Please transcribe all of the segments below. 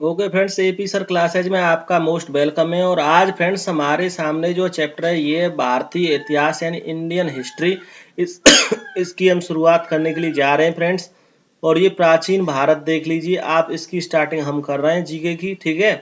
Okay friends, AP sir classes में आपका most welcome है। और आज फ्रेंड्स हमारे सामने जो चैप्टर है ये भारतीय इतिहास यानी इंडियन हिस्ट्री। इस इसकी हम शुरुआत करने के लिए जा रहे हैं फ्रेंड्स। और ये प्राचीन भारत देख लीजिए आप, इसकी स्टार्टिंग हम कर रहे हैं जीके की। ठीक है,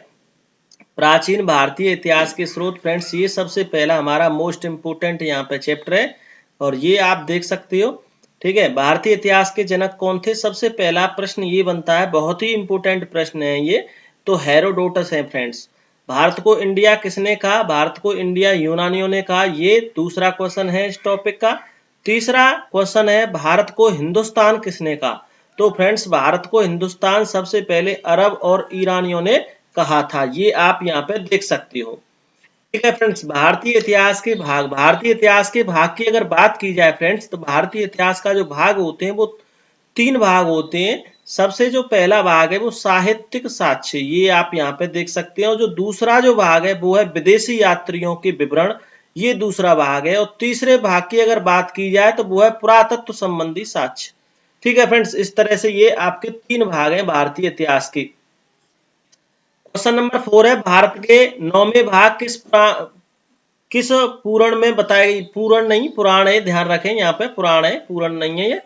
प्राचीन भारतीय इतिहास के स्रोत फ्रेंड्स, ये सबसे पहला हमारा मोस्ट इम्पोर्टेंट यहाँ पे चैप्टर है। और ये आप देख सकते हो। ठीक है, भारतीय इतिहास के जनक कौन थे? सबसे पहला प्रश्न ये बनता है, बहुत ही इंपोर्टेंट प्रश्न है ये, तो हेरोडोटस है फ्रेंड्स। भारत को इंडिया किसने कहा? भारत को इंडिया यूनानियों ने कहा। ये दूसरा क्वेश्चन है इस टॉपिक का। तीसरा क्वेश्चन है, भारत को हिंदुस्तान किसने कहा? तो फ्रेंड्स, भारत को हिंदुस्तान सबसे पहले अरब और ईरानियों ने कहा था। ये आप यहाँ पे देख सकते हो। ठीक है फ्रेंड्स, भारतीय इतिहास के भाग की अगर बात की जाए फ्रेंड्स, तो भारतीय इतिहास का जो भाग होते हैं वो 3 भाग होते हैं। सबसे जो पहला भाग है वो साहित्यिक साक्ष्य, ये आप यहाँ पे देख सकते हैं। और जो दूसरा जो भाग है वो है विदेशी यात्रियों के विवरण, ये दूसरा भाग है। और तीसरे भाग की अगर बात की जाए तो वो है पुरातत्व संबंधी साक्ष्य। ठीक है फ्रेंड्स, इस तरह से ये आपके 3 भाग हैं भारतीय इतिहास के। क्वेश्चन नंबर 4 है, भारत के 9वें भाग किस पुराण में बताया गई? पुराण नहीं, पुराण है, ध्यान रखें, यहाँ पे पुराण है, पुराण नहीं है ये।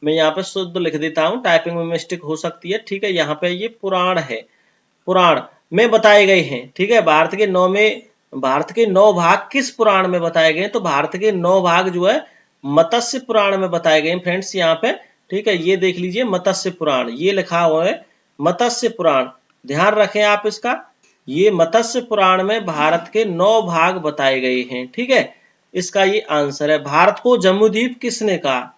मैं यहाँ पे शुद्ध लिख देता हूँ, टाइपिंग में मिस्टेक हो सकती है। ठीक है, यहाँ पे ये पुराण है, पुराण में बताए गए हैं। ठीक है, भारत के 9 भाग किस पुराण में बताए गए? तो भारत के 9 भाग जो है मत्स्य पुराण में बताए गए फ्रेंड्स यहाँ पे। ठीक है, ये देख लीजिए मत्स्य पुराण, ये लिखा हुआ है मत्स्य पुराण, ध्यान रखें आप इसका। ये मत्स्य पुराण में भारत के 9 भाग बताए गए हैं। ठीक है, इसका ये आंसर है। भारत को जम्बूद्वीप किसने कहा?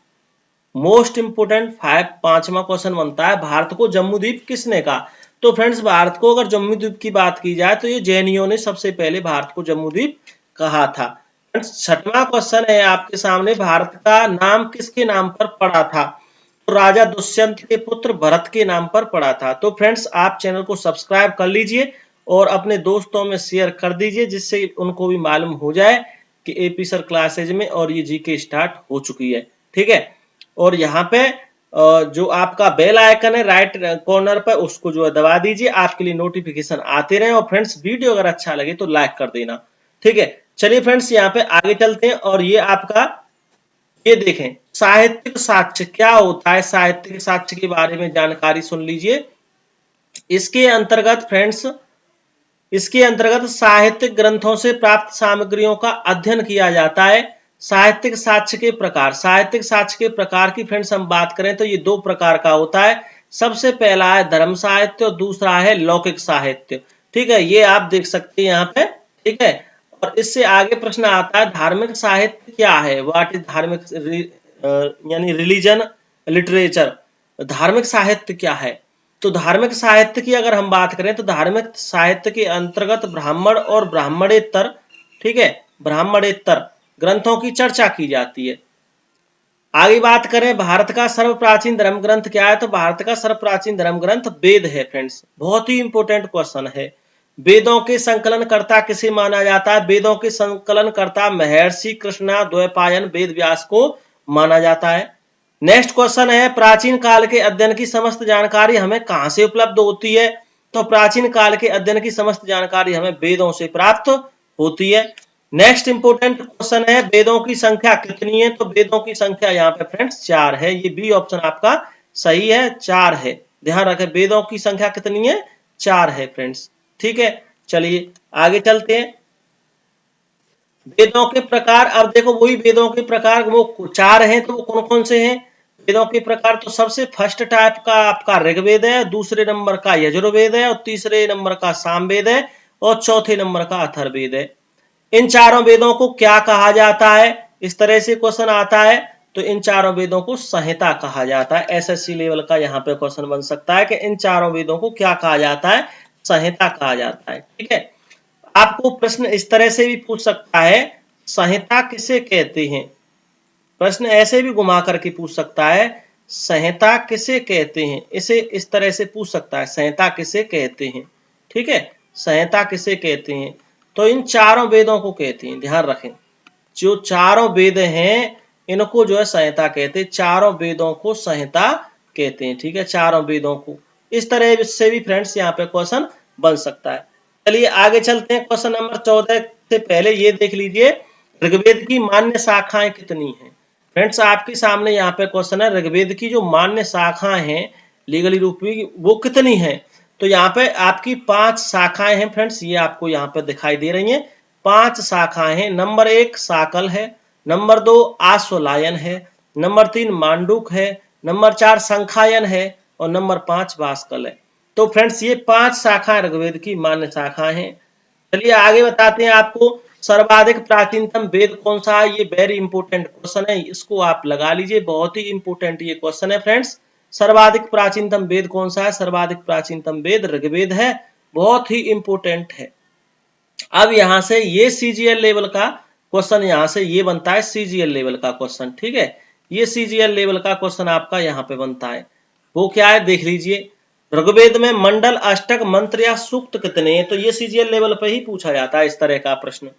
मोस्ट इंपोर्टेंट 5वां क्वेश्चन बनता है, भारत को जम्बूद्वीप किसने कहा? तो फ्रेंड्स, भारत को अगर जम्बूद्वीप की बात की जाए तो ये जैनियों ने सबसे पहले भारत को जम्बूद्वीप कहा था। फ्रेंड्स, 6वां क्वेश्चन है आपके सामने, भारत का नाम किसके नाम पर पड़ा था? तो राजा दुष्यंत के पुत्र भरत के नाम पर पड़ा था। तो फ्रेंड्स, आप चैनल को सब्सक्राइब कर लीजिए और अपने दोस्तों में शेयर कर दीजिए, जिससे उनको भी मालूम हो जाए कि एपी सर क्लासेज में और ये जीके स्टार्ट हो चुकी है। ठीक है, और यहाँ पे जो आपका बेल आइकन है राइट कॉर्नर पर, उसको जो है दबा दीजिए, आपके लिए नोटिफिकेशन आते रहे। और फ्रेंड्स, वीडियो अगर अच्छा लगे तो लाइक कर देना। ठीक है, चलिए फ्रेंड्स, यहाँ पे आगे चलते हैं। और ये आपका, ये देखें, साहित्यिक साक्ष्य क्या होता है? साहित्यिक साक्ष्य के बारे में जानकारी सुन लीजिए। इसके अंतर्गत फ्रेंड्स, इसके अंतर्गत साहित्यिक ग्रंथों से प्राप्त सामग्रियों का अध्ययन किया जाता है। साहित्यिक साक्ष्य के प्रकार, साहित्यिक साक्ष्य के प्रकार की फ्रेंड्स हम बात करें तो ये 2 प्रकार का होता है। सबसे पहला है धर्म साहित्य और दूसरा है लौकिक साहित्य। ठीक है, ये आप देख सकते हैं यहाँ पे। ठीक है, और इससे आगे प्रश्न आता है, धार्मिक साहित्य क्या है? व्हाट इज धार्मिक यानी रिलीजन लिटरेचर, धार्मिक साहित्य क्या है? तो धार्मिक साहित्य की अगर हम बात करें तो धार्मिक साहित्य के अंतर्गत ब्राह्मण और ब्राह्मणेतर, ठीक है, ब्राह्मणेतर ग्रंथों की चर्चा की जाती है। आगे बात करें, भारत का सर्वप्राचीन धर्म ग्रंथ क्या है? तो भारत का सर्वप्राचीन धर्म ग्रंथ वेद है फ्रेंड्स। बहुत ही इंपोर्टेंट क्वेश्चन है। वेदों के संकलन कर्ता किसे माना जाता है? वेदों के संकलन कर्ता महर्षि कृष्णा द्वैपायन वेद व्यास को माना जाता है। नेक्स्ट क्वेश्चन है, प्राचीन काल के अध्ययन की समस्त जानकारी हमें कहां से उपलब्ध होती है? तो प्राचीन काल के अध्ययन की समस्त जानकारी हमें वेदों से प्राप्त होती है। नेक्स्ट इंपोर्टेंट क्वेश्चन है, वेदों की संख्या कितनी है? तो वेदों की संख्या यहाँ पे फ्रेंड्स 4 है। ये बी ऑप्शन आपका सही है, 4 है। ध्यान रखें, वेदों की संख्या कितनी है? 4 है फ्रेंड्स। ठीक है, चलिए आगे चलते हैं। वेदों के प्रकार, अब देखो वही वेदों के प्रकार वो 4 हैं, तो वो कौन कौन से हैं वेदों के प्रकार? तो सबसे फर्स्ट टाइप का आपका ऋग्वेद है, दूसरे नंबर का यजुर्वेद है, और तीसरे नंबर का सामवेद है, और चौथे नंबर का अथर्ववेद है। इन चारों वेदों को क्या कहा जाता है? इस तरह से क्वेश्चन आता है, तो इन चारों वेदों को संहिता कहा जाता है। एसएससी लेवल का यहाँ पे क्वेश्चन बन सकता है कि इन चारों वेदों को क्या कहा जाता है? संहिता कहा जाता है। ठीक है, आपको प्रश्न इस तरह से भी पूछ सकता है, संहिता किसे कहते हैं? प्रश्न ऐसे भी घुमा करके पूछ सकता है, संहिता किसे कहते हैं? इसे इस तरह से पूछ सकता है, संहिता किसे कहते हैं? ठीक है, संहिता किसे कहते हैं? तो इन चारों वेदों को कहते हैं। ध्यान रखें, जो चारों वेद हैं इनको जो है संहिता कहते हैं। चारों वेदों को संहिता कहते हैं। ठीक है, चारों वेदों को इस तरह से भी फ्रेंड्स यहाँ पे क्वेश्चन बन सकता है। चलिए आगे चलते हैं। क्वेश्चन नंबर 14 से पहले ये देख लीजिए, ऋग्वेद की मान्य शाखाएं कितनी हैं। फ्रेंड्स आपके सामने यहाँ पे क्वेश्चन है, ऋग्वेद की जो मान्य शाखाएं हैं लीगली रूप में वो कितनी हैं। तो यहाँ पे आपकी 5 शाखाएं हैं फ्रेंड्स, ये आपको यहाँ पे दिखाई दे रही हैं। 5 शाखाएं हैं। नंबर 1 साकल है, नंबर 2 आश्वलायन है, नंबर 3 मांडूक है, नंबर 4 संखायन है और नंबर 5 वास्कल है। तो फ्रेंड्स ये 5 शाखाएं ऋग्वेद की मान्य शाखाएं हैं। चलिए आगे बताते हैं आपको, सर्वाधिक प्राचीनतम वेद कौन सा है। ये वेरी इंपोर्टेंट क्वेश्चन है, इसको आप लगा लीजिए, बहुत ही इंपोर्टेंट ये क्वेश्चन है फ्रेंड्स। सर्वाधिक प्राचीनतम वेद कौन सा है। सर्वाधिक प्राचीनतम वेद ऋग्वेद है, बहुत ही इंपोर्टेंट है। अब यहां से ये सीजीएल लेवल का क्वेश्चन, यहां से ये बनता है सीजीएल लेवल का क्वेश्चन, ठीक है। ये सीजीएल लेवल का क्वेश्चन आपका यहाँ पे बनता है। वो क्या है देख लीजिए, ऋग्वेद में मंडल, अष्टक, मंत्र या सूक्त कितने हैं। तो ये सीजीएल लेवल पे ही पूछा जाता है इस तरह का प्रश्न।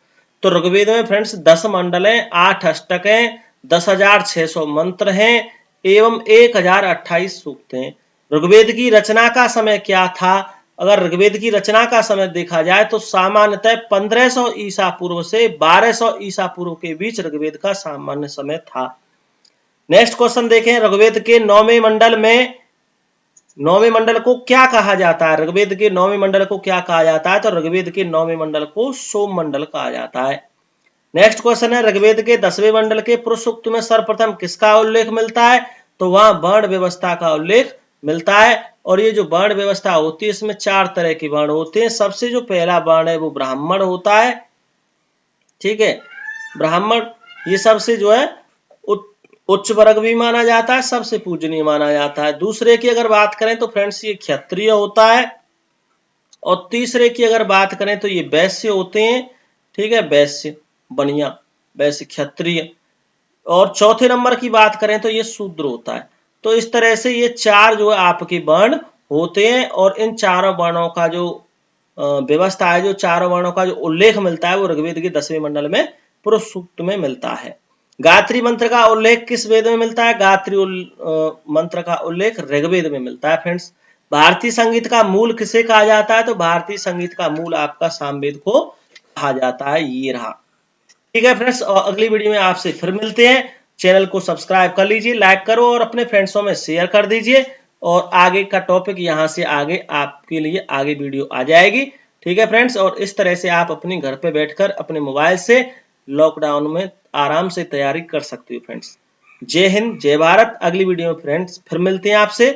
तो ऋग्वेद में फ्रेंड्स 10 मंडल हैं, 8 अष्टक हैं, 10,600 मंत्र हैं एवं 1028 सूक्त हैं। ऋग्वेद की रचना का समय क्या था। अगर ऋग्वेद की रचना का समय देखा जाए तो सामान्यतः 1500 ईसा पूर्व से 1200 ईसा पूर्व के बीच ऋग्वेद का सामान्य समय था। नेक्स्ट क्वेश्चन देखें, ऋग्वेद के 9वें मंडल में, 9वें मंडल को क्या कहा जाता है। ऋग्वेद के 9वें मंडल को क्या कहा जाता है। तो ऋग्वेद के 9वें मंडल को सोम मंडल कहा जाता है। नेक्स्ट क्वेश्चन है, ऋग्वेद के 10वें मंडल के पुरुष सूक्त में सर्वप्रथम किसका उल्लेख मिलता है। तो वहां वर्ण व्यवस्था का उल्लेख मिलता है। और ये जो वर्ण व्यवस्था होती है इसमें 4 तरह के वर्ण होते हैं। सबसे जो पहला वर्ण है वो ब्राह्मण होता है, ठीक है। ब्राह्मण ये सबसे जो है उच्च वर्ग भी माना जाता है, सबसे पूजनीय माना जाता है। दूसरे की अगर बात करें तो फ्रेंड्स ये क्षत्रिय होता है। और तीसरे की अगर बात करें तो ये वैश्य होते हैं, ठीक है, वैश्य बनिया, वैश्य क्षत्रिय। और चौथे नंबर की बात करें तो ये शूद्र होता है। तो इस तरह से ये 4 जो है आपके वर्ण होते हैं। और इन चारों वर्णों का जो व्यवस्था है, जो चारों वर्णों का जो उल्लेख मिलता है वो ऋग्वेद के 10वें मंडल में पुरुष सूक्त में मिलता है। गायत्री मंत्र का उल्लेख किस वेद में मिलता है। गायत्री मंत्र का उल्लेख ऋग्वेद में मिलता है फ्रेंड्स। भारतीय संगीत का मूल किसे कहा जाता है। तो भारतीय संगीत का मूल आपका सामवेद को कहा जाता है। ये रहा, ठीक है फ्रेंड्स। और अगली वीडियो में आपसे फिर मिलते हैं। चैनल को सब्सक्राइब कर लीजिए, लाइक करो और अपने फ्रेंड्सों में शेयर कर दीजिए। और आगे का टॉपिक यहाँ से आगे आपके लिए आगे वीडियो आ जाएगी, ठीक है फ्रेंड्स। और इस तरह से आप अपने घर पे बैठकर अपने मोबाइल से लॉकडाउन में आराम से तैयारी कर सकते हो फ्रेंड्स। जय हिंद, जय भारत। अगली वीडियो में फ्रेंड्स फिर मिलते हैं आपसे।